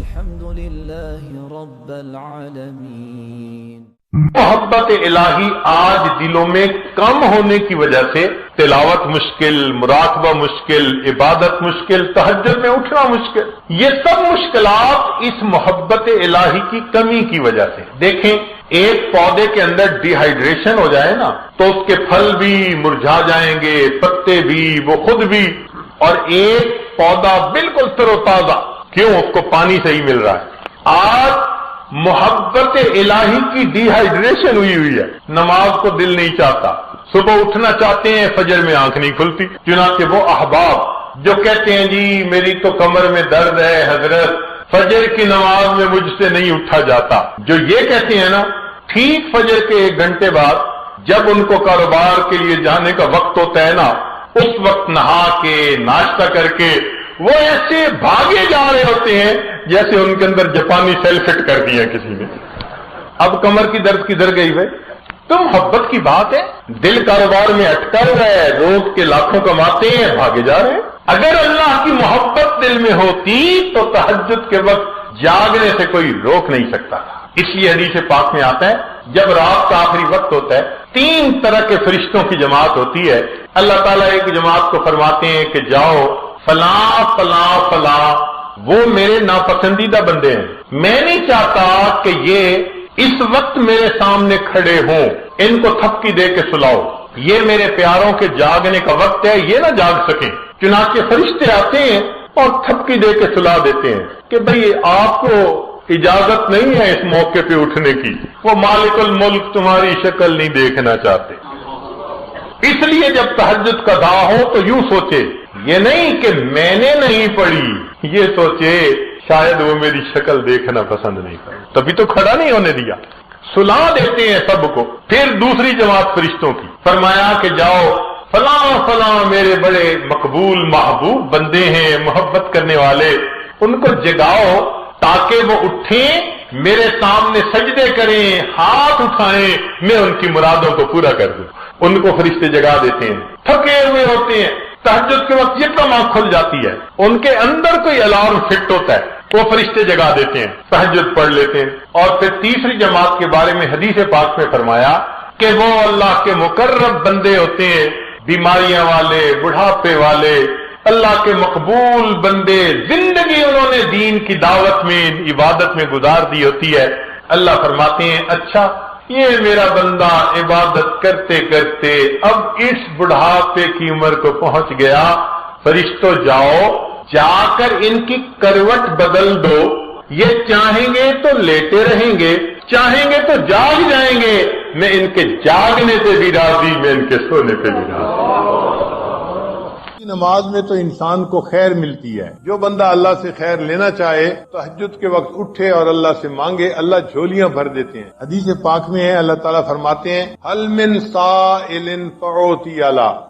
والحمد لله رب العالمين۔ محبت الہی آج دلوں میں کم ہونے کی وجہ سے تلاوت مشکل، مراقبہ مشکل، عبادت مشکل، تہجد میں اٹھنا مشکل، یہ سب مشکلات اس محبت الہی کی کمی کی وجہ سے۔ دیکھیں، ایک پودے کے اندر ڈی ہائیڈریشن ہو جائے نا تو اس کے پھل بھی مرجھا جائیں گے، پتے بھی، وہ خود بھی، اور ایک پودا بالکل تر و تازہ، کیوں؟ اس کو پانی صحیح مل رہا ہے۔ آج محبت الہی کی ڈی ہائیڈریشن ہوئی ہے، نماز کو دل نہیں چاہتا، صبح اٹھنا چاہتے ہیں، فجر میں آنکھ نہیں کھلتی۔ چنانچہ وہ احباب جو کہتے ہیں جی میری تو کمر میں درد ہے حضرت، فجر کی نماز میں مجھ سے نہیں اٹھا جاتا، جو یہ کہتے ہیں نا، ٹھیک فجر کے 1 گھنٹے بعد جب ان کو کاروبار کے لیے جانے کا وقت ہوتا ہے نا، اس وقت نہا کے ناشتہ کر کے وہ ایسے بھاگے جا رہے ہوتے ہیں جیسے ان کے اندر جاپانی سیل فٹ کر دیا کسی نے۔ اب کمر کی درد کدھر گئی بھائی؟ تو محبت کی بات ہے، دل کاروبار میں اٹکا ہوا ہے، روز کے لاکھوں کماتے ہیں، بھاگے جا رہے ہیں۔ اگر اللہ کی محبت دل میں ہوتی تو تہجد کے وقت جاگنے سے کوئی روک نہیں سکتا تھا۔ اس لیے حدیث پاک میں آتا ہے جب رات کا آخری وقت ہوتا ہے 3 طرح کے فرشتوں کی جماعت ہوتی ہے۔ اللہ تعالیٰ ایک جماعت کو فرماتے ہیں کہ جاؤ فلاں فلاں فلاں وہ میرے ناپسندیدہ بندے ہیں، میں نہیں چاہتا کہ یہ اس وقت میرے سامنے کھڑے ہوں، ان کو تھپکی دے کے سلاؤ، یہ میرے پیاروں کے جاگنے کا وقت ہے، یہ نہ جاگ سکیں۔ چنانچہ فرشتے آتے ہیں اور تھپکی دے کے سلا دیتے ہیں کہ بھئی آپ کو اجازت نہیں ہے اس موقع پہ اٹھنے کی، وہ مالک الملک تمہاری شکل نہیں دیکھنا چاہتے۔ اس لیے جب تہجد کا دعا ہو تو یوں سوچے، یہ نہیں کہ میں نے نہیں پڑھی، یہ سوچے شاید وہ میری شکل دیکھنا پسند نہیں کرے، تبھی تو کھڑا نہیں ہونے دیا۔ سلا دیتے ہیں سب کو۔ پھر دوسری جماعت فرشتوں کی فرمایا کہ جاؤ فلاں فلاں میرے بڑے مقبول محبوب بندے ہیں، محبت کرنے والے، ان کو جگاؤ تاکہ وہ اٹھیں، میرے سامنے سجدے کریں، ہاتھ اٹھائیں، میں ان کی مرادوں کو پورا کر دوں۔ ان کو فرشتے جگا دیتے ہیں، تھکے ہوئے ہوتے ہیں، تہجد کے وقت یکدم آنکھ کھل جاتی ہے، ان کے اندر کوئی الارم فٹ ہوتا ہے، وہ فرشتے جگا دیتے ہیں، تہجد پڑھ لیتے ہیں۔ اور پھر تیسری جماعت کے بارے میں حدیث پاک میں فرمایا کہ وہ اللہ کے مقرب بندے ہوتے ہیں، بیماریاں والے، بڑھاپے والے، اللہ کے مقبول بندے، زندگی انہوں نے دین کی دعوت میں، عبادت میں گزار دی ہوتی ہے۔ اللہ فرماتے ہیں اچھا یہ میرا بندہ عبادت کرتے کرتے اب اس بڑھاپے کی عمر کو پہنچ گیا، فرشتوں جاؤ جا کر ان کی کروٹ بدل دو، یہ چاہیں گے تو لیٹے رہیں گے، چاہیں گے تو جاگ جائیں گے، میں ان کے جاگنے پہ بھی راضی، میں ان کے سونے پہ بھی راضی۔ نماز میں تو انسان کو خیر ملتی ہے، جو بندہ اللہ سے خیر لینا چاہے تہجد کے وقت اٹھے اور اللہ سے مانگے، اللہ جھولیاں بھر دیتے ہیں۔ حدیث پاک میں ہے اللہ تعالیٰ فرماتے ہیں هل من سائل فأعطی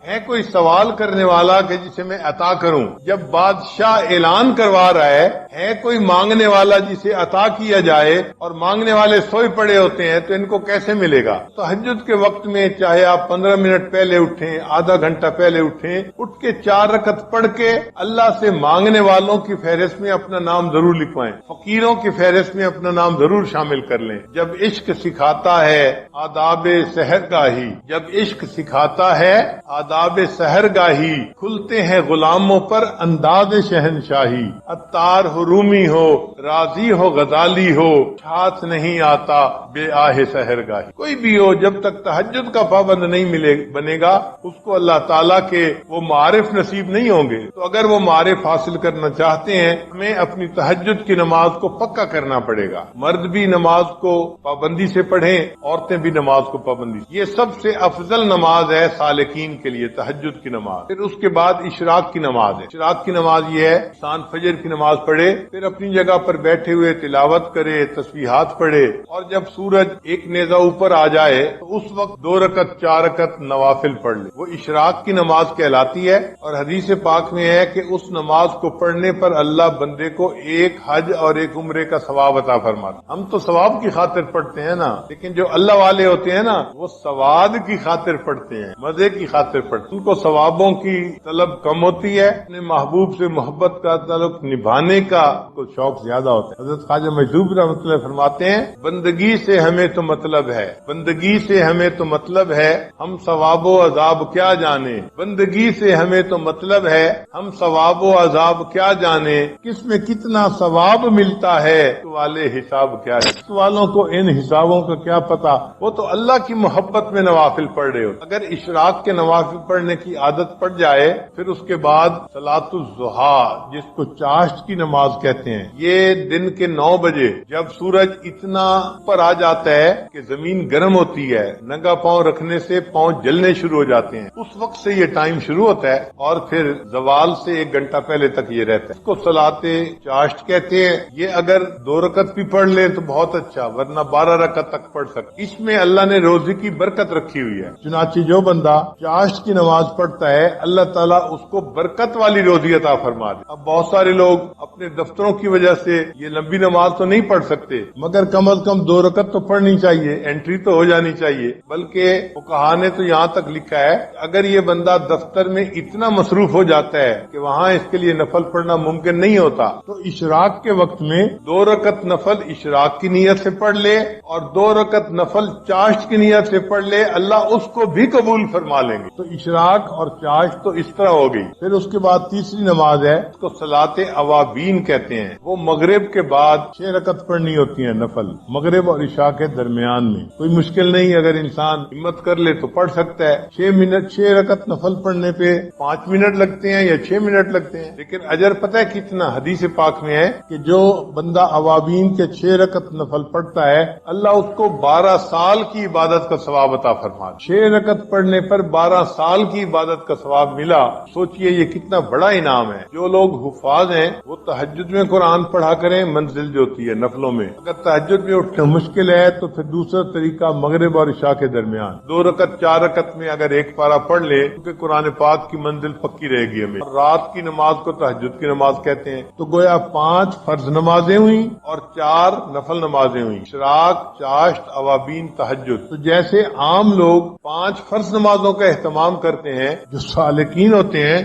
ہے کوئی سوال کرنے والا کہ جسے میں عطا کروں؟ جب بادشاہ اعلان کروا رہا ہے کوئی مانگنے والا جسے عطا کیا جائے، اور مانگنے والے سوئے پڑے ہوتے ہیں تو ان کو کیسے ملے گا؟ تہجد کے وقت میں چاہے آپ 15 منٹ پہلے اٹھیں، آدھا گھنٹہ پہلے اٹھیں، اٹھ کے 4 رکعت پڑھ کے اللہ سے مانگنے والوں کی فہرست میں اپنا نام ضرور لکھوائیں، فقیروں کی فہرست میں اپنا نام ضرور شامل کر لیں۔ جب عشق سکھاتا ہے آداب سحرگاہی، جب عشق سکھاتا ہے آداب سحرگاہی، کھلتے ہیں غلاموں پر انداز شہنشاہی، عطار ہو رومی ہو، راضی ہو غزالی ہو، ہاتھ نہیں آتا بے آہ سحرگاہی۔ کوئی بھی ہو جب تک تہجد کا پابند نہیں بنے گا، اس کو اللہ تعالیٰ کے وہ معارف نصیب نہیں ہوں گے۔ تو اگر وہ معارف حاصل کرنا چاہتے ہیں، ہمیں اپنی تہجد کی نماز کو پکا کرنا پڑے گا۔ مرد بھی نماز کو پابندی سے پڑھیں، عورتیں بھی نماز کو پابندی سے۔ یہ سب سے افضل نماز ہے سالکین کے لیے تہجد کی نماز۔ پھر اس کے بعد اشراق کی نماز ہے۔ اشراق کی نماز یہ ہے انسان فجر کی نماز پڑھے، پھر اپنی جگہ پر بیٹھے ہوئے تلاوت کرے، تسبیحات پڑھے، اور جب سورج ایک نیزہ اوپر آ جائے تو اس وقت 2 رکعت 4 رکعت نوافل پڑھ لے، وہ اشراق کی نماز کہلاتی ہے۔ اور حدیث پاک میں ہے کہ اس نماز کو پڑھنے پر اللہ بندے کو ایک حج اور ایک عمرے کا ثواب عطا فرماتا۔ ہم تو ثواب کی خاطر پڑھتے ہیں نا، لیکن جو اللہ والے ہوتے ہیں نا وہ ثواب کی خاطر پڑھتے ہیں، مزے کی خاطر پڑھتے ہیں۔ ان کو ثوابوں کی طلب کم ہوتی ہے، اپنے محبوب سے محبت کا تعلق نبھانے کا کو شوق زیادہ ہوتا ہے۔ حضرت خواجہ مجذوب رحمۃ اللہ فرماتے ہیں بندگی سے ہمیں تو مطلب ہے، بندگی سے ہمیں تو مطلب ہے، ہم ثواب و عذاب کیا جانے، بندگی سے ہمیں تو مطلب ہے، ہم ثواب و عذاب کیا جانے، کس میں کتنا ثواب ملتا ہے والے حساب کیا ہے، والوں کو ان حسابوں کا کیا پتا، وہ تو اللہ کی محبت میں نوافل پڑھ رہے ہو۔ اگر اشراق کے نوافل پڑھنے کی عادت پڑ جائے پھر اس کے بعد صلاۃ الضحیٰ جس کو چاشت کی نماز کہتے ہیں، یہ دن کے 9 بجے جب سورج اتنا پر آ جاتا ہے کہ زمین گرم ہوتی ہے، ننگا پاؤں رکھنے سے پاؤں جلنے شروع ہو جاتے ہیں، اس وقت سے یہ ٹائم شروع ہوتا ہے اور پھر زوال سے 1 گھنٹہ پہلے تک یہ رہتا ہے۔ اس کو صلاۃ چاشت کہتے ہیں۔ یہ اگر 2 رکعت بھی پڑھ لیں تو بہت اچھا، ورنہ 12 رکعت تک پڑھ سکتے۔ اس میں اللہ نے روزے کی برکت رکھی ہوئی ہے، چنانچہ جو بندہ چاشت کی نماز پڑھتا ہے اللہ تعالیٰ اس کو برکت والی روزی عطا فرما دے۔ اب بہت سارے لوگ اپنے دفتروں کی وجہ سے یہ لمبی نماز تو نہیں پڑھ سکتے، مگر کم از کم 2 رکعت تو پڑھنی چاہیے، انٹری تو ہو جانی چاہیے۔ بلکہ فقہا نے تو یہاں تک لکھا ہے اگر یہ بندہ دفتر میں اتنا مصروف ہو جاتا ہے کہ وہاں اس کے لیے نفل پڑھنا ممکن نہیں ہوتا تو اشراق کے وقت میں 2 رکعت نفل اشراق کی نیت سے پڑھ لے اور 2 رکعت نفل چاشت کی نیت سے پڑھ لے، اللہ اس کو بھی قبول فرما لیں گے۔ تو اشراق اور چاشت تو اس طرح ہو گئی۔ پھر اس کے بعد تیسری نماز ہے، اس کو صلاۃ اوابین کہتے ہیں، وہ مغرب کے بعد 6 رکعت پڑھنی ہوتی ہیں نفل، مغرب اور عشاء کے درمیان میں۔ کوئی مشکل نہیں، اگر انسان ہمت کر لے تو پڑھ سکتا ہے۔ 6 رکعت نفل پڑھنے پہ 5 منٹ لگتے ہیں یا 6 منٹ لگتے ہیں، لیکن اجر پتہ ہے کتنا؟ حدیث پاک میں ہے کہ جو بندہ اوابین کے 6 رکعت نفل پڑھتا ہے اللہ اس کو 12 سال کی عبادت کا ثواب عطا فرما دے۔ 6 رکعت پڑھنے پر 12 سال کی عبادت کا ثواب ملا، سوچئے یہ کتنا بڑا انعام ہے۔ جو لوگ حفاظ ہیں وہ تہجد میں قرآن پڑھا کریں، منزل جو ہوتی ہے نفلوں میں۔ اگر تہجد میں اٹھنا مشکل ہے تو پھر دوسرا طریقہ مغرب اور عشاء کے درمیان 2 رکعت 4 رکعت میں اگر ایک پارہ پڑھ لے کیونکہ قرآن پاک کی منزل پکی رہے گی ہمیں۔ رات کی نماز کو تہجد کی نماز کہتے ہیں۔ تو گویا 5 فرض نمازیں ہوئیں اور 4 نفل نمازیں ہوئیں، اشراق، چاشت، اوابین، تہجد۔ تو جیسے عام لوگ 5 فرض نمازوں کا اہتمام کرتے ہیں، جو سالکین ہوتے ہیں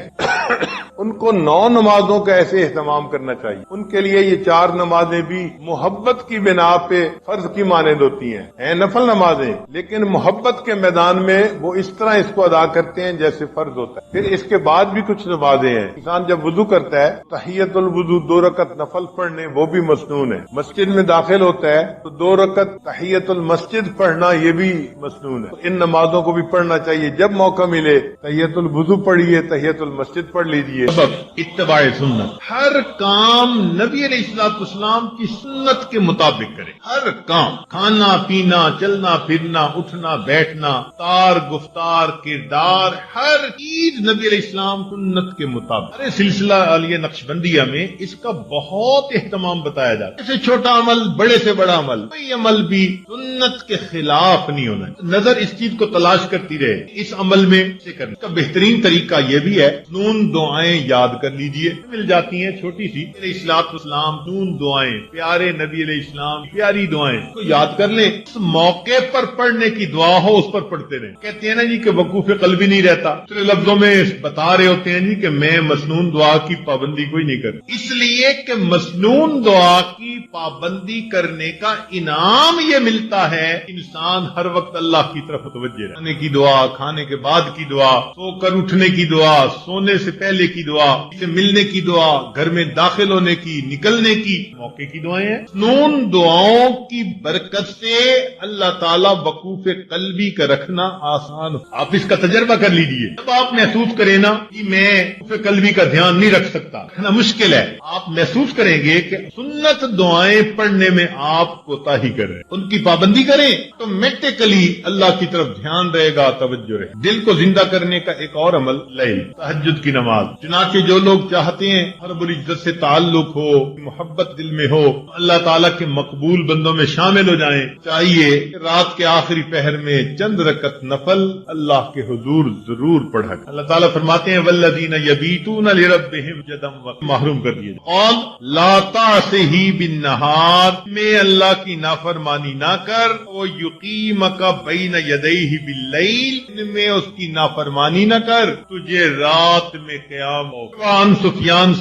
ان کو 9 نمازوں کا ایسے اہتمام کرنا چاہیے۔ ان کے لیے یہ 4 نمازیں بھی محبت کی بنا پہ فرض کی مانند ہوتی ہیں نفل نمازیں، لیکن محبت کے میدان میں وہ اس طرح اس کو ادا کرتے ہیں جیسے فرض ہوتا ہے۔ پھر اس کے بعد بھی کچھ نمازیں ہیں۔ انسان جب وضو کرتا ہے تحیت الوضو 2 رکعت نفل پڑھنے وہ بھی مسنون ہے۔ مسجد میں داخل ہوتا ہے تو 2 رکعت تحیت المسجد پڑھنا یہ بھی مسنون ہے۔ ان نمازوں کو بھی پڑھنا چاہیے، جب موقع ملے تحیت الوضو پڑھیے، تحیت المسجد پڑھ لیجیے۔ اتباع سنت، ہر کام نبی علیہ الصلوۃ والسلام کی سنت کے مطابق کرے۔ ہر کام، کھانا پینا، چلنا پھرنا، اٹھنا بیٹھنا، تار گفتار کردار، ہر چیز نبی علیہ السلام سنت کے مطابق۔ ارے سلسلہ عالیہ نقشبندیہ میں اس کا بہت اہتمام بتایا جاتا ہے۔ ایسے چھوٹا عمل، بڑے سے بڑا عمل، کوئی عمل بھی سنت کے خلاف نہیں ہونا۔ نظر اس چیز کو تلاش کرتی رہے اس عمل میں سے کرنے کا بہترین طریقہ یہ بھی ہے، نون دعائیں یاد کر لیجئے، مل جاتی ہیں چھوٹی سی۔ علیہ الصلوۃ والسلام نون دعائیں، پیارے نبی علیہ السلام پیاری دعائیں کو یاد کر لیں۔ اس موقع پر پڑھنے کی دعا ہو اس پر پڑھتے رہیں۔ کہتے ہیں نا جی کہ وقوف قلبی نہیں رہتا، دوسرے لفظوں میں بتا رہے ہوتے ہیں جی کہ میں مسنون دعا کی پابندی کوئی نہیں کرتا، اس لیے کہ مسنون دعا کی پابندی کرنے کا انعام یہ ملتا ہے انسان ہر وقت اللہ کی طرف متوجہ رہے۔ کھانے کی دعا، کھانے کے بعد کی دعا، سو کر اٹھنے کی دعا، سونے سے پہلے کی دعا، سے ملنے کی دعا، گھر میں داخل ہونے کی، نکلنے کی، موقع کی دعائیں ہیں۔ نون دعاؤں کی برکت سے اللہ تعالیٰ وقوف قلبی کا رکھنا آسان ہو۔ آپ اس کا تجربہ کر لیجئے، جب آپ محسوس کریں نا کہ میں وقوف قلبی کا دھیان نہیں رکھ سکتا، رکھنا مشکل ہے، آپ محسوس کریں گے کہ سنت دعائیں پڑھنے میں آپ کوتاہی کر رہے ہیں، ان کی پابندی کریں تو میٹیکلی اللہ کی طرف دھیان رہے گا، توجہ رہے۔ دل کو زندہ کرنے کا ایک اور عمل لیل، تہجد کی نماز۔ چنانچہ جو لوگ چاہتے ہیں رب العزت سے تعلق ہو، محبت دل میں ہو، اللہ تعالیٰ کے مقبول بندوں میں شامل ہو جائیں، چاہیے کہ رات کے آخری پہر میں چند رکعت نفل اللہ کے حضور ضرور پڑھا۔ اللہ تعالیٰ فرماتے ہیں والذین یبیتون لربہم سجدا محروم کر دیے، اور لا تعصہ بالنہار، میں اللہ کی نافرمانی نہ کر، وہ یقیمک بین یدیہ باللیل، میں اس کی نافرمانی نہ کر، تجھے رات میں قیام ہو۔ عن سفیان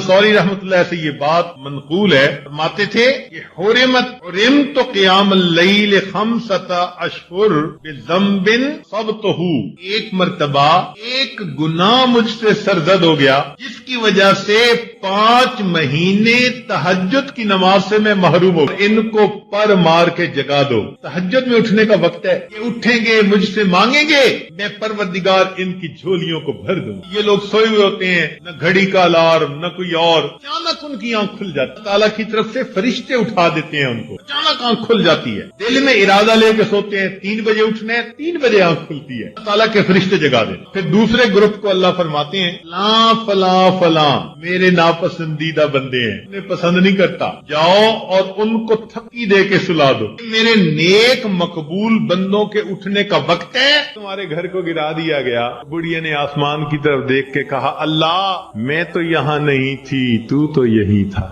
ثوری رحمۃ اللہ سے یہ بات منقول ہے، فرماتے تھے کہ حرمت قیام اللیل 5 اشہر بذنب صبتہ، ایک مرتبہ ایک گناہ مجھ سے سرزد ہو گیا جس کی وجہ سے 5 مہینے تہجد کی نماز سے میں محروم ہوں، ان کو پر مار کے جگا دو۔ تہجد میں اٹھنے کا وقت ہے، یہ اٹھیں گے مجھ سے مانگیں گے، میں پروردگار ان کی جھولیوں کو بھر دوں۔ یہ لوگ سوئے ہوئے ہوتے ہیں، نہ گھڑی کا الارم نہ کوئی اور، اچانک ان کی آنکھ کھل جاتی ہے، تعالیٰ کی طرف سے فرشتے اٹھا دیتے ہیں ان کو، اچانک آنکھ کھل جاتی ہے، دل میں ارادہ لے کے سوتے ہیں 3 بجے اٹھنا ہے، 3 بجے آنکھ کھلتی ہے، تعالیٰ کے فرشتے جگا دیتے۔ پھر دوسرے گروپ کو اللہ فرماتے ہیں فلاں میرے ناپسندیدہ بندے ہیں، انہیں پسند نہیں کرتا، جاؤ اور ان کو تھکی دے کے سلا دو، میرے نیک مقبول بندوں کے اٹھنے کا وقت ہے، تمہارے گھر کو گرا دیا گیا۔ بڑھیا نے آسمان کی طرف دیکھ کے کہا اللہ میں تو یہاں نہیں تھی، تو تو یہی تھا،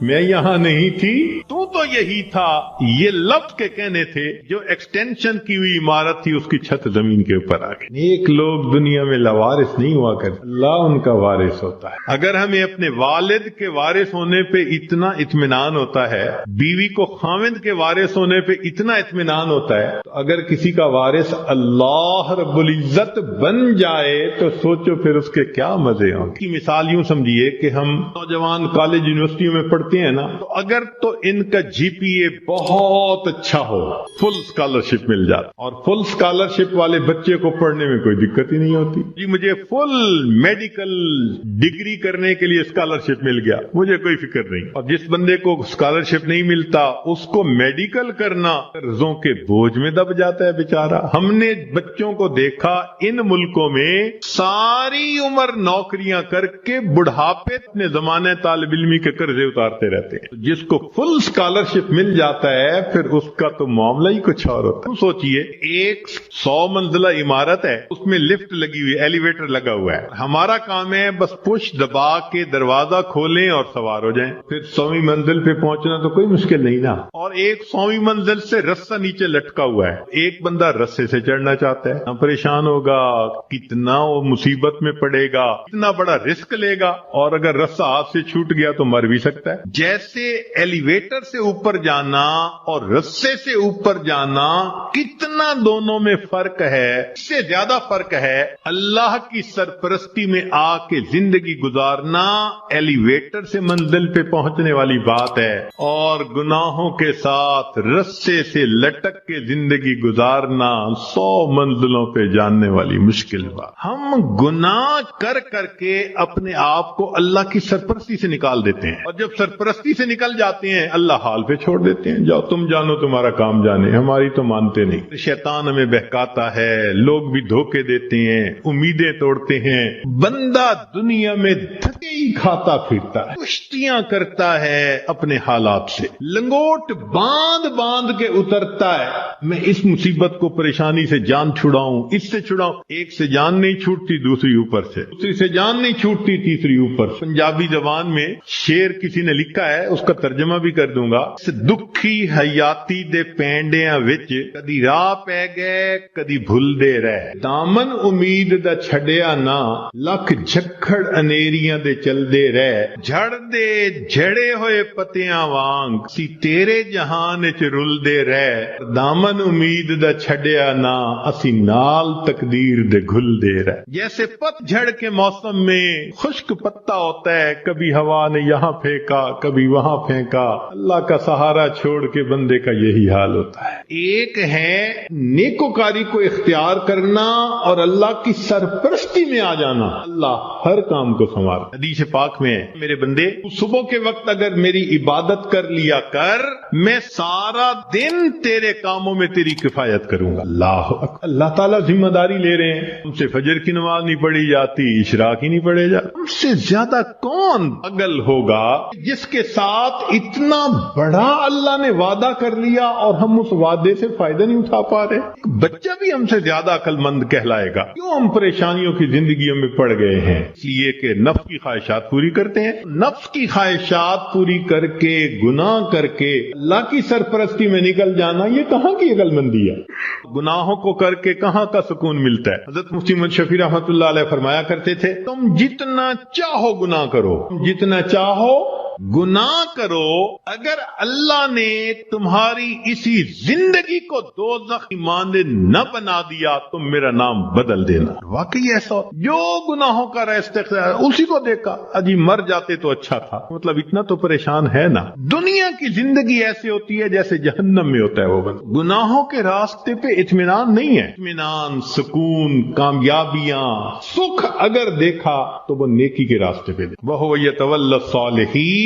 میں یہاں نہیں تھی، تو تو یہی تھا۔ یہ لفظ کے کہنے تھے، جو ایکسٹینشن کی ہوئی عمارت تھی اس کی چھت زمین کے اوپر آ گئی۔ نیک لوگ دنیا میں لاوارث نہیں ہوا کرتے، اللہ ان کا وارث ہوتا ہے۔ اگر ہمیں اپنے والد کے وارث ہونے پہ اتنا اطمینان ہوتا ہے، بیوی کو خاوند کے وارث ہونے پہ اتنا اطمینان ہوتا ہے، تو اگر کسی کا وارث اللہ رب العزت بن جائے تو سوچو پھر اس کے کیا مزے ہوں۔ کی مثال یوں سمجھیے کہ ہم نوجوان کالج یونیورسٹیوں میں پڑھتے ہیں نا، تو اگر تو ان کا جی پی اے بہت اچھا ہو، فل اسکالرشپ مل جاتا، اور فل اسکالرشپ والے بچے کو پڑھنے میں کوئی دقت ہی نہیں ہوتی، جی مجھے فل میڈیکل ڈگری کرنے کے لیے اسکالرشپ مل گیا، مجھے کوئی فکر نہیں۔ اور جس بندے کو اسکالرشپ نہیں ملتا اس کو میڈیکل کرنا قرضوں کے بوجھ میں دب جاتا ہے بیچارہ۔ ہم نے بچوں کو دیکھا ان ملکوں میں ساری عمر نوکریاں کر کے بڑھاپے اپنے زمانے طالب علمی کے قرضے اتارتے رہتے ہیں۔ جس کو فل اسکالرشپ مل جاتا ہے پھر اس کا تو معاملہ ہی کچھ اور ہوتا ہے۔ سوچئے ایک 100 منزلہ عمارت ہے، اس میں لفٹ لگی ہوئی، ایلیویٹر لگا ہوا ہے، ہمارا کام ہے بس پش دبا کے دروازہ کھولیں اور سوار ہو جائیں، پھر 100ویں منزل پہ پہنچنا تو کوئی مشکل نہیں نا۔ اور ایک 100ویں منزل سے رسہ نیچے لٹکا ہوا ہے، ایک بندہ رسے سے چڑھنا چاہتا ہے، پریشان ہوگا، کتنا وہ مصیبت میں پڑے گا، اتنا بڑا رسک لے گا، اور اگر رسہ ہاتھ سے چھوٹ گیا تو مر بھی سکتا ہے۔ جیسے ایلیویٹر سے اوپر جانا اور رسے سے اوپر جانا کتنا دونوں میں فرق ہے، اس سے زیادہ فرق ہے اللہ کی سرپرستی میں آ کے زندگی گزارنا ایلیویٹر سے منزل پہ پہنچنے والی بات ہے، اور گناہوں کے ساتھ رسے سے لٹک کے زندگی گزارنا 100 منزلوں پہ جاننے والی مشکل بات۔ ہم گناہ کر کر کے اپنے آپ کو اللہ کی سرپرستی سے نکال دیتے ہیں، اور جب سرپرستی سے نکل جاتے ہیں اللہ حال پہ چھوڑ دیتے ہیں، جاؤ تم جانو تمہارا کام جانے، ہماری تو مانتے نہیں۔ شیطان ہمیں بہکاتا ہے، لوگ بھی دھوکے دیتے ہیں، امیدیں توڑتے ہیں، بندہ دنیا میں دھکے ہی کھاتا پھرتا ہے، کشتیاں کرتا ہے اپنے حالات سے، لنگوٹ باندھ باندھ کے اترتا ہے، میں اس مصیبت کو پریشانی سے جان چھڑاؤں، اس سے چھڑاؤں، ایک سے جان نہیں چھوٹتی دوسری اوپر سے، دوسری سے جان نہیں چھوٹتی تیسری اوپر۔ پنجابی زبان میں شعر کسی نے لکھا ہے، اس کا ترجمہ بھی کر دوں گا۔ دکھی حیاتی دے پینڈیاں وچ کدی راہ پہ گئے کدی بھول دے رہ، دامن امید دا چھڈیا نہ لکھ جھکڑ انیریاں دے چل دے رہ، جھڑ دے جھڑے ہوئے پتیاں وانگ سی تیرے جہان وچ رل دے رہ، دامن امید دا چھڈیا نہ اسی نال تقدیر دے گھل دے رہ۔ جیسے پت جھڑ کے موسم میں خشک پتا ہوتا ہے، کبھی ہوا نے یہاں پھینکا کبھی وہاں پھینکا، اللہ کا سہارا چھوڑ کے بندے کا یہی حال ہوتا ہے۔ ایک ہے نیکوکاری کو اختیار کرنا اور اللہ کی سرپرستی میں آ جانا، اللہ ہر کام کو سنوار۔ حدیث پاک میں ہے میرے بندے صبح کے وقت اگر میری عبادت کر لیا کر میں سارا دن تیرے کاموں میں تیری کفایت کروں گا. اللہ تعالیٰ ذمہ داری لے رہے ہیں. ہم سے فجر کی نماز نہیں پڑھی جاتی, اشراق ہی نہیں پڑھے جاتے. ہم سے زیادہ کون پاگل ہوگا جس کے ساتھ اتنا بڑا اللہ نے وعدہ کر لیا اور ہم اس وعدے سے فائدہ نہیں اٹھا پا رہے. بچہ بھی ہم سے زیادہ عقل مند کہلائے گا. کیوں ہم پریشانیوں کی زندگیوں میں پڑ گئے ہیں؟ اس لیے کہ نفس کی خواہشات پوری کرتے ہیں. نفس کی خواہشات پوری کر کے گناہ کر کے اللہ کی سرپرستی میں نکل جانا یہ کہاں کی عقل مندی ہے؟ گناہوں کو کر کے کہاں کا سکون ملتا ہے؟ حضرت مفتی محمد شفیع رحمۃ اللہ علیہ فرمایا کرتے تھے تم جتنا چاہو گناہ کرو, جتنا چاہو گناہ کرو, اگر اللہ نے تمہاری اسی زندگی کو دوزخ کی مانند نہ بنا دیا تم میرا نام بدل دینا. واقعی ایسا جو گناہوں کا استقرار اسی کو دیکھا اجی مر جاتے تو اچھا تھا. مطلب اتنا تو پریشان ہے نا. دنیا کی زندگی ایسی ہوتی ہے جیسے جہنم میں ہوتا ہے وہ بند. گناہوں کے راستے پہ اطمینان نہیں ہے. اطمینان, سکون, کامیابیاں, سکھ اگر دیکھا تو وہ نیکی کے راستے پہ دیکھا. وَهُوَ يَتَوَلَّى الصَّالِحِينَ,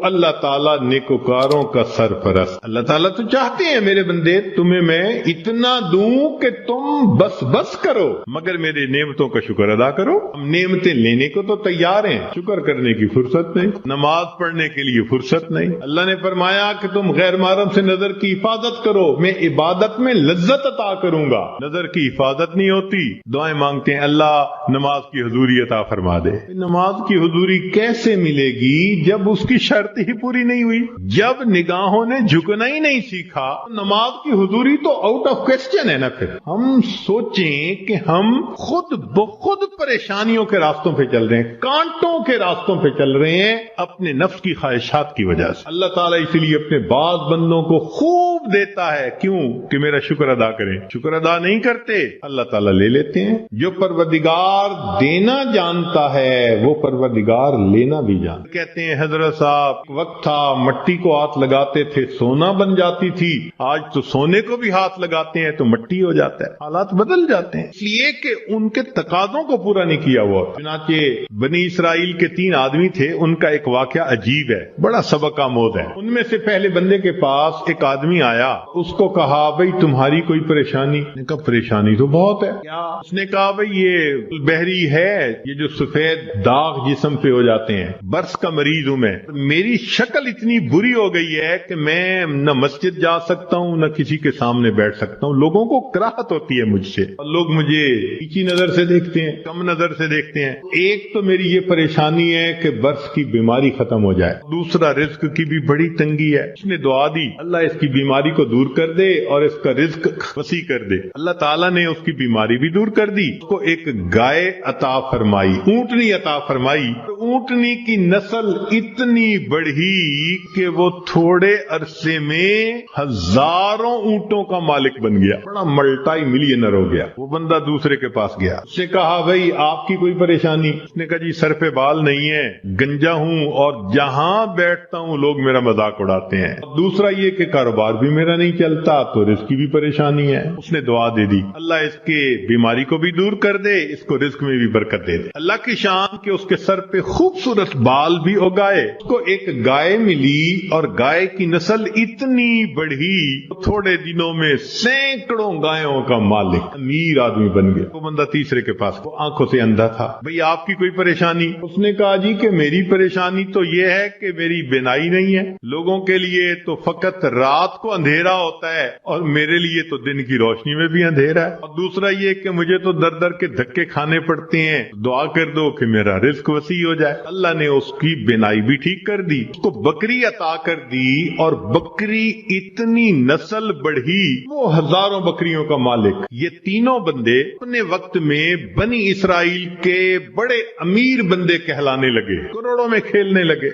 اللہ تعالیٰ نیکوکاروں کا سرپرست. اللہ تعالیٰ تو چاہتے ہیں میرے بندے تمہیں میں اتنا دوں کہ تم بس کرو مگر میرے نعمتوں کا شکر ادا کرو. ہم نعمتیں لینے کو تو تیار ہیں, شکر کرنے کی فرصت نہیں, نماز پڑھنے کے لیے فرصت نہیں. اللہ نے فرمایا کہ تم غیر محرم سے نظر کی حفاظت کرو, میں عبادت میں لذت عطا کروں گا. نظر کی حفاظت نہیں ہوتی, دعائیں مانگتے ہیں اللہ نماز کی حضوری عطا فرما دے. نماز کی حضوری کیسے ملے گی جب اس کی شرط ہی پوری نہیں ہوئی؟ جب نگاہوں نے جھکنا ہی نہیں سیکھا نماز کی حضوری تو آؤٹ آف کوسچن ہے نا. پھر ہم سوچیں کہ ہم خود بخود پریشانیوں کے راستوں پہ چل رہے ہیں, کانٹوں کے راستوں پہ چل رہے ہیں اپنے نفس کی خواہشات کی وجہ سے. اللہ تعالیٰ اسی لیے اپنے بعض بندوں کو خوب دیتا ہے, کیوں کہ میرا شکر ادا کریں. شکر ادا نہیں کرتے اللہ تعالیٰ لے لیتے ہیں. جو پروردگار دینا جانتا ہے وہ پروردگار لینا بھی جانتا. کہتے ہیں حضرت صاحب وقت تھا مٹی کو ہاتھ لگاتے تھے سونا بن جاتی تھی, آج تو سونے کو بھی ہاتھ لگاتے ہیں تو مٹی ہو جاتا ہے. حالات بدل جاتے ہیں اس لیے کہ ان کے تقاضوں کو پورا نہیں کیا ہوا. چنانچہ بنی اسرائیل کے 3 آدمی تھے, ان کا ایک واقعہ عجیب ہے, بڑا سبق آموز ہے. ان میں سے پہلے بندے کے پاس ایک آدمی آیا, اس کو کہا بھئی تمہاری کوئی پریشانی؟ نے کہا پریشانی تو بہت ہے. کیا؟ اس نے کہا بھئی یہ بحری ہے, یہ جو سفید داغ جسم پہ ہو جاتے ہیں, برس کا مریض ہوں میں, میری شکل اتنی بری ہو گئی ہے کہ میں نہ مسجد جا سکتا ہوں نہ کسی کے سامنے بیٹھ سکتا ہوں. لوگوں کو کراہت ہوتی ہے مجھ سے, اور لوگ مجھے نیچی نظر سے دیکھتے ہیں, کم نظر سے دیکھتے ہیں. ایک تو میری یہ پریشانی ہے کہ برس کی بیماری ختم ہو جائے, دوسرا رزق کی بھی بڑی تنگی ہے. اس نے دعا دی اللہ اس کی بیماری کو دور کر دے اور اس کا رزق وسیع کر دے. اللہ تعالیٰ نے اس کی بیماری بھی دور کر دی, اس کو ایک گائے عطا فرمائی, اونٹنی عطا فرمائی. اونٹنی کی نسل اتنی بڑھی کہ وہ تھوڑے عرصے میں ہزاروں اونٹوں کا مالک بن گیا, بڑا ملٹائی ملینر ہو گیا. وہ بندہ دوسرے کے پاس گیا, اس سے کہا بھئی آپ کی کوئی پریشانی؟ اس نے کہا جی سر پہ بال نہیں ہے, گنجا ہوں اور جہاں بیٹھتا ہوں لوگ میرا مذاق اڑاتے ہیں. دوسرا یہ کہ کاروبار بھی میرا نہیں چلتا تو رزق کی بھی پریشانی ہے. اس نے دعا دے دی اللہ اس کے بیماری کو بھی دور کر دے, اس کو رزق میں بھی برکت دے دے. اللہ کی شان کہ اس کے سر پہ خوبصورت بال بھی اگائے. اس کو ایک گائے ملی اور گائے کی نسل اتنی بڑھی تھوڑے دنوں میں سینکڑوں گایوں کا مالک, امیر آدمی بن گیا. وہ بندہ تیسرے کے پاس, وہ آنکھوں سے اندھا تھا, بھئی آپ کی کوئی پریشانی؟ اس نے کہا جی کہ میری پریشانی تو یہ ہے کہ میری بینائی نہیں ہے. لوگوں کے لیے تو فقط رات کو اندھیرا ہوتا ہے اور میرے لیے تو دن کی روشنی میں بھی اندھیرا ہے. اور دوسرا یہ کہ مجھے تو در در کے دھکے کھانے پڑتے ہیں, دعا کر دو کہ میرا رزق وسیع ہو جائے. اللہ نے اس کی بینائی بھی ٹھیک کر دی, اس کو بکری عطا کر دی اور بکری اتنی نسل بڑھی وہ ہزاروں بکریوں کا مالک. یہ تینوں بندے اپنے وقت میں بنی اسرائیل کے بڑے امیر بندے کہلانے لگے, کروڑوں میں کھیلنے لگے.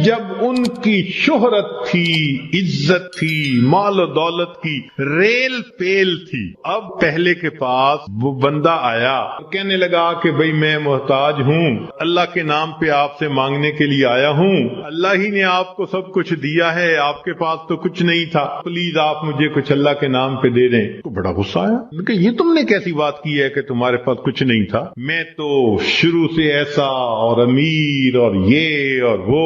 جب ان کی شہرت تھی, عزت تھی، مال و دولت کی ریل پیل تھی. اب پہلے کے پاس وہ بندہ آیا اور کہنے لگا کہ بھئی میں محتاج ہوں، اللہ کے نام پہ آپ سے مانگنے کے لیے آیا ہوں، اللہ ہی نے آپ کو سب کچھ دیا ہے، آپ کے پاس تو کچھ نہیں تھا، پلیز آپ مجھے کچھ اللہ کے نام پہ دے دیں. تو بڑا غصہ آیا کہ یہ تم نے کیسی بات کی ہے کہ تمہارے پاس کچھ نہیں تھا؟ میں تو شروع سے ایسا اور امیر اور یہ اور وہ،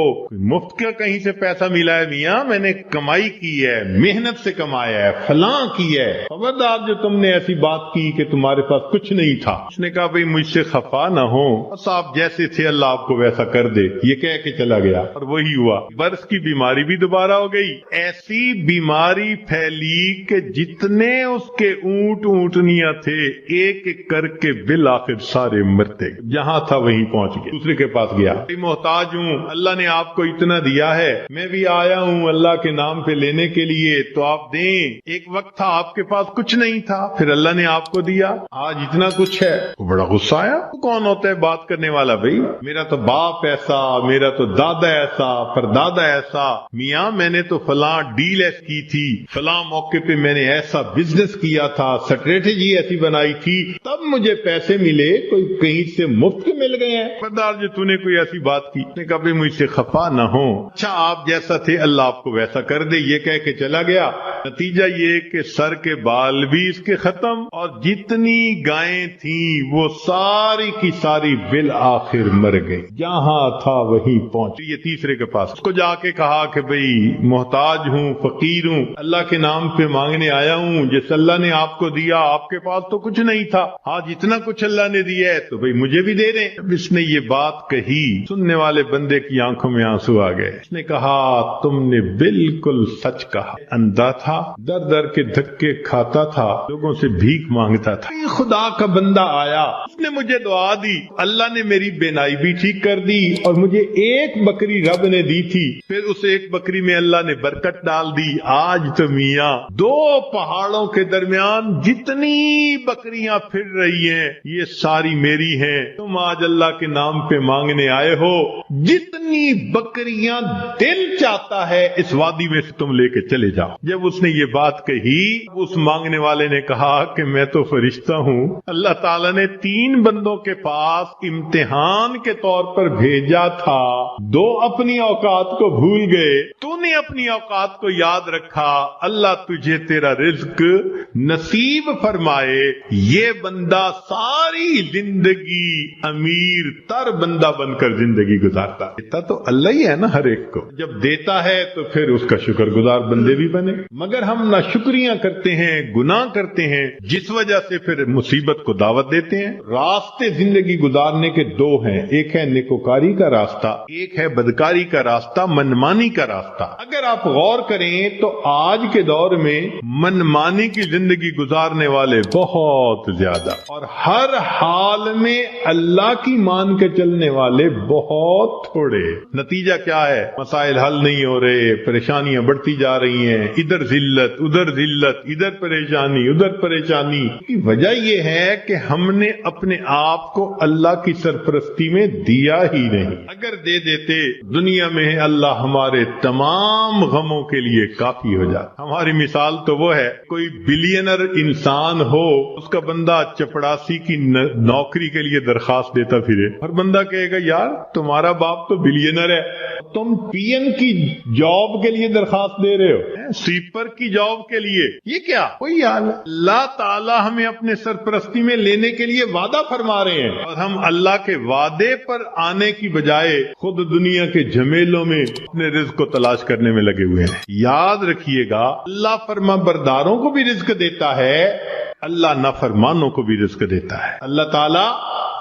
مفت کا کہیں سے پیسہ ملا ہے میاں، میں نے کمائی کی ہے، محنت سے کمایا ہے، فلاں کی ہے، خبردار جو تم نے ایسی بات کی کہ تمہارے پاس کچھ نہیں تھا. اس نے کہا بھئی مجھ سے خفا نہ ہو، بس آپ جیسے تھے اللہ آپ کو ویسا کر دے. یہ کہہ کے چلا گیا اور وہی ہوا. برس کی بیماری بھی دوبارہ ہو گئی. ایسی بیماری پھیلی کہ جتنے اس کے اونٹ اونٹنیاں تھے ایک ایک کر کے بالآخر سارے مرتے. جہاں تھا وہیں پہنچ گیا. دوسرے کے پاس گیا، محتاج ہوں، اللہ نے آپ کو اتنا دیا ہے، میں بھی آیا ہوں اللہ کے نام پہ لینے کے لیے، تو آپ دیں. ایک وقت تھا آپ کے پاس کچھ نہیں تھا، پھر اللہ نے آپ کو دیا، آج اتنا کچھ ہے. بڑا غصہ آیا. کون ہوتا ہے بات کرنے والا؟ بھائی میرا تو باپ ایسا، میرا تو دادا ایسا، پردادا ایسا. میاں میں نے تو فلاں ڈیل ایس کی تھی، فلاں موقع پہ میں نے ایسا بزنس کیا تھا، اسٹریٹجی ایسی بنائی تھی، تب مجھے پیسے ملے، کوئی کہیں سے مفت کے مل گئے ہیں. خبردار جو تو نے کوئی ایسی بات کی. نے کہا مجھ سے خفا نہ ہو، اچھا آپ جیسا تھے اللہ آپ کو ویسا کر دے. یہ کہہ کے چلا گیا. نتیجہ یہ کہ سر کے بال بھی اس کے ختم اور جتنی گائیں تھیں وہ ساری کی ساری بالآخر مر گئی. جہاں تھا وہیں پہنچ. یہ تیسرے کے پاس اس کو جا کے کہا کہ بھئی محتاج ہوں، فقیر ہوں، اللہ کے نام پہ مانگنے آیا ہوں، جس اللہ نے آپ کو دیا، آپ کے پاس تو کچھ نہیں تھا، آج اتنا کچھ اللہ نے دیا ہے تو بھئی مجھے بھی دے دیں. اب اس نے یہ بات کہی، سننے والے بندے کی آنکھوں میں آنسو آ گئے. اس نے کہا تم نے بالکل سچ کہا. اندھا تھا، در در کے دھکے کھاتا تھا، لوگوں سے بھیک مانگتا تھا. خدا کا بندہ آیا، اس نے مجھے دعا دی، اللہ نے میری بینائی بھی ٹھیک کر دی اور مجھے ایک بکری رب نے دی تھی، پھر اس ایک بکری میں اللہ نے برکت ڈال دی. آج تو میاں دو پہاڑوں کے درمیان جتنی بکریاں پھر رہی ہیں یہ ساری میری ہیں. تم آج اللہ کے نام پہ مانگنے آئے ہو، جتنی بکریاں دل چاہتا ہے اس وادی میں سے تم لے کے چلے جاؤ. جب اس نے یہ بات کہی، اس مانگنے والے نے کہا کہ میں تو فرشتہ ہوں، اللہ تعالیٰ نے 3 بندوں کے پاس امتحان کے طور پر بھیجا تھا، 2 اپنی اوقات کو بھول گئے، تو نے اپنی اوقات کو یاد رکھا، اللہ تجھے تیرا رزق نصیب فرمائے. یہ بندہ ساری زندگی امیر تر بندہ بن کر زندگی گزارتا. دیتا تو اللہ ہی ہے نا ہر ایک کو، جب دیتا ہے تو پھر اس کا شکر گزار بندے بھی بنے. مگر ہم ناشکریاں کرتے ہیں، گناہ کرتے ہیں، جس وجہ سے پھر مصیبت کو دعوت دیتے ہیں. راستے زندگی گزارنے کے 2 ہیں، ایک ہے نیکوکاری کا راستہ، ایک ہے بدکاری کا راستہ، منمانی کا راستہ. اگر آپ غور کریں تو آج کے دور میں منمانی کی زندگی گزارنے والے بہت زیادہ، اور ہر حال میں اللہ کی مان کے چلنے والے بہت تھوڑے. نتیجہ کیا ہے؟ مسائل حل نہیں ہو رہے، پریشانیاں بڑھتی جا رہی ہیں، ادھر ذلت ادھر ذلت، ادھر پریشانی ادھر پریشانی. کی وجہ یہ ہے کہ ہم نے اپنے آپ کو اللہ کی سرپرستی میں دیا ہی نہیں. اگر دے دیتے دنیا میں اللہ ہمارے تمام غموں کے لیے کافی ہو جاتا. ہماری مثال تو وہ ہے، کوئی بلینر انسان ہو، اس کا بندہ چپڑاسی کی نوکری کے لیے درخواست دیتا پھرے، ہر بندہ کہے گا یار تمہارا باپ تو بلینر ہے، تم پی این کی جاب کے لیے درخواست دے رہے ہو، سویپر کی جاب کے لیے. یہ کیا کوئی حال ہے؟ اللہ تعالیٰ ہمیں اپنے سرپرستی میں لینے کے لیے وعدہ فرما رہے ہیں اور ہم اللہ کے وعدے پر آنے کی بجائے خود دنیا کے جھمیلوں میں اپنے رزق کو تلاش کرنے میں لگے ہوئے ہیں. یاد رکھیے گا اللہ فرما برداروں کو بھی رزق دیتا ہے، اللہ نافرمانوں کو بھی رزق دیتا ہے. اللہ تعالیٰ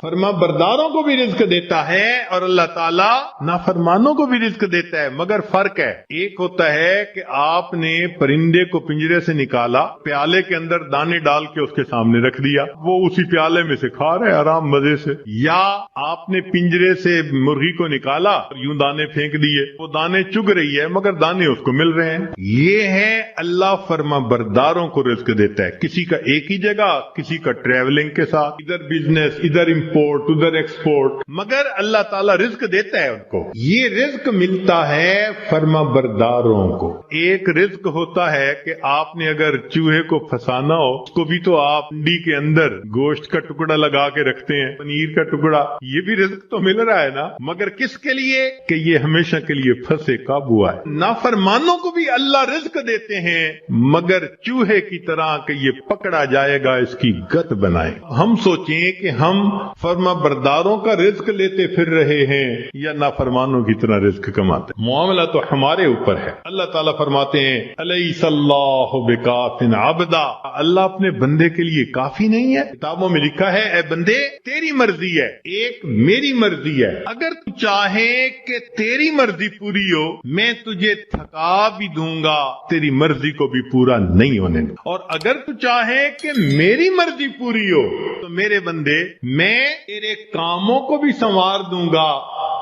فرما برداروں کو بھی رزق دیتا ہے اور اللہ تعالیٰ نافرمانوں کو بھی رزق دیتا ہے. مگر فرق ہے، ایک ہوتا ہے کہ آپ نے پرندے کو پنجرے سے نکالا، پیالے کے اندر دانے ڈال کے اس کے سامنے رکھ دیا، وہ اسی پیالے میں سے کھا رہے آرام مزے سے. یا آپ نے پنجرے سے مرغی کو نکالا اور یوں دانے پھینک دیے، وہ دانے چگ رہی ہے مگر دانے اس کو مل رہے ہیں. یہ ہے اللہ فرما برداروں کو رزق دیتا ہے، کسی کا ایک ہی جگہ، کسی کا ٹریولنگ کے ساتھ، ادھر بزنس ادھر امپورٹ ادھر ایکسپورٹ، مگر اللہ تعالیٰ رزق دیتا ہے ان کو. یہ رزق ملتا ہے فرما برداروں کو. ایک رزق ہوتا ہے کہ آپ نے اگر چوہے کو پھنسانا ہو، اس کو بھی تو آپ انڈی کے اندر گوشت کا ٹکڑا لگا کے رکھتے ہیں، پنیر کا ٹکڑا، یہ بھی رزق تو مل رہا ہے نا، مگر کس کے لیے؟ کہ یہ ہمیشہ کے لیے پھنسے قابو آئے. نافرمانوں کو بھی اللہ رزق دیتے ہیں، مگر چوہے کی طرح کہ یہ پکڑا جائے گا اس کی گت بنائے. ہم سوچیں کہ ہم فرما برداروں کا رزق لیتے پھر رہے ہیں یا نافرمانوں کی طرح رزق کماتے. معاملہ تو ہمارے اوپر ہے. اللہ تعالیٰ فرماتے ہیں الیس اللہ بکاف عبدا، اللہ اپنے بندے کے لیے کافی نہیں ہے؟ کتابوں میں لکھا ہے اے بندے تیری مرضی ہے، ایک میری مرضی ہے. اگر تو چاہے کہ تیری مرضی پوری ہو، میں تجھے تھکا بھی دوں گا، تیری مرضی کو بھی پورا نہیں ہونے دوں. اور اگر تو چاہے کہ میری مرضی پوری ہو تو میرے بندے میں تیرے کاموں کو بھی سنوار دوں گا،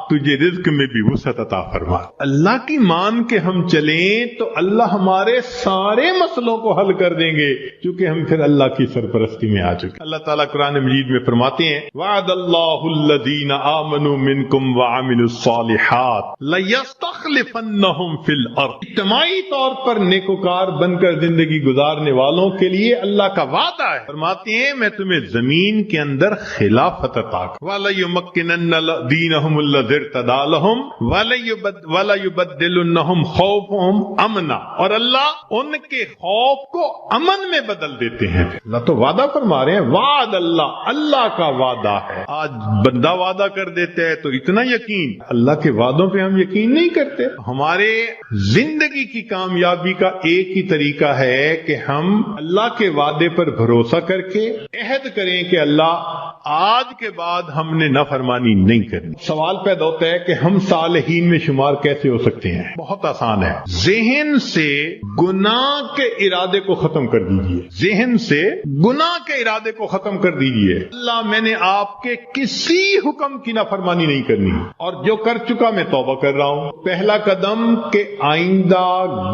تجھے رزق میں بھی وسعت عطا فرما. اللہ کی مان کے ہم چلیں تو اللہ ہمارے سارے مسئلوں کو حل کر دیں گے، کیونکہ ہم پھر اللہ کی سرپرستی میں آ چکے. اللہ تعالیٰ قرآن مجید میں فرماتے ہیں وعد اللہ الذین آمنوا منکم وعملوا الصالحات لیستخلفنہم فی الارض. اجتماعی طور پر نیکوکار بن کر زندگی گزارنے والوں کے لیے اللہ کا وعدہ ہے. فرماتے ہیں میں تمہیں زمین کے اندر خلافت عطا کروں. وَلَيُمَكِّنَنَّ دِينَهُمُ الَّذِي ارْتَضَىٰ لَهُمْ وَلَيُبَدِّلُنَّهُمْ خَوْفَهُمْ أَمْنًا، اور اللہ ان کے خوف کو امن میں بدل دیتے ہیں. اللہ تو وعدہ فرما رہے ہیں، وعد اللہ کا وعدہ ہے. آج بندہ وعدہ کر دیتا ہے تو اتنا یقین، اللہ کے وعدوں پہ ہم یقین نہیں کرتے. ہمارے زندگی کی کامیابی کا ایک ہی طریقہ ہے کہ ہم اللہ کے وعدے پر بھروسہ کر کے عہد کریں کہ اللہ آج کے بعد ہم نے نافرمانی نہیں کرنی. سوال پیدا ہوتا ہے کہ ہم صالحین میں شمار کیسے ہو سکتے ہیں؟ بہت آسان ہے. ذہن سے گناہ کے ارادے کو ختم کر دیجئے. ذہن سے گناہ کے ارادے کو ختم کر دیجئے. اللہ میں نے آپ کے کسی حکم کی نافرمانی نہیں کرنی، اور جو کر چکا میں توبہ کر رہا ہوں. پہلا قدم کہ آئندہ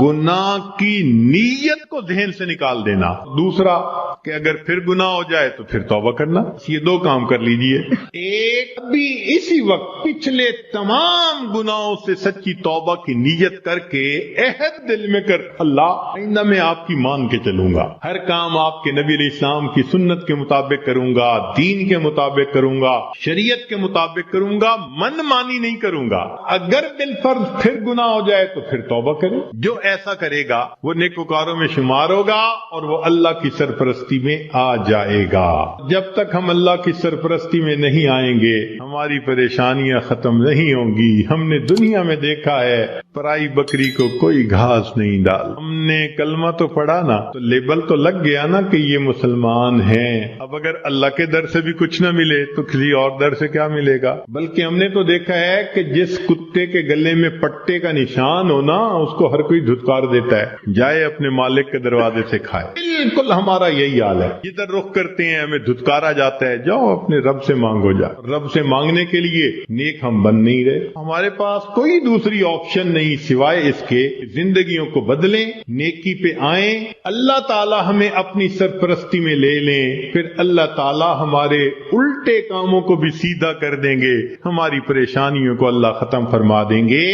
گناہ کی نیت کو ذہن سے نکال دینا. دوسرا کہ اگر پھر گناہ ہو جائے تو پھر توبہ کرنا. یہ دو کام کر لیجئے. ایک بھی اسی وقت پچھلے تمام گناہوں سے سچی توبہ کی نیت کر کے عہد دل میں کر، اللہ آئندہ میں آپ کی مان کے چلوں گا، ہر کام آپ کے نبی علیہ السلام کی سنت کے مطابق کروں گا، دین کے مطابق کروں گا، شریعت کے مطابق کروں گا، من مانی نہیں کروں گا. اگر بالفرض پھر گناہ ہو جائے تو پھر توبہ کرے. جو ایسا کرے گا وہ نیکوکاروں میں شمار ہوگا اور وہ اللہ کی سرپرستی میں آ جائے گا. جب تک ہم اللہ کی سرپرستی میں نہیں آئیں گے ہماری پریشانیاں ختم نہیں ہوں گی. ہم نے دنیا میں دیکھا ہے پرائی بکری کو کوئی گھاس نہیں ڈال. ہم نے کلمہ تو پڑھا نا تو لیبل تو لگ گیا نا کہ یہ مسلمان ہیں. اب اگر اللہ کے در سے بھی کچھ نہ ملے تو کسی اور در سے کیا ملے گا؟ بلکہ ہم نے تو دیکھا ہے کہ جس کتے کے گلے میں پٹے کا نشان ہو نا اس کو ہر کوئی دھتکار دیتا ہے، جائے اپنے مالک کے دروازے سے کھائے. بالکل ہمارا یہی حال ہے. جدھر رخ کرتے ہیں ہمیں دھتکارا جاتا ہے، جاؤ اپنے رب سے مانگو. جا رب سے مانگنے کے لیے نیک ہم بن نہیں رہے. ہمارے پاس کوئی دوسری آپشن نہیں سوائے اس کے زندگیوں کو بدلیں، نیکی پہ آئیں، اللہ تعالی ہمیں اپنی سرپرستی میں لے لیں، پھر اللہ تعالی ہمارے الٹے کاموں کو بھی سیدھا کر دیں گے، ہماری پریشانیوں کو اللہ ختم فرما دیں گے.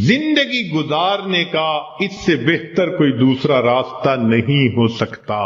زندگی گزارنے کا اس سے بہتر کوئی دوسرا راستہ نہیں ہو سکتا.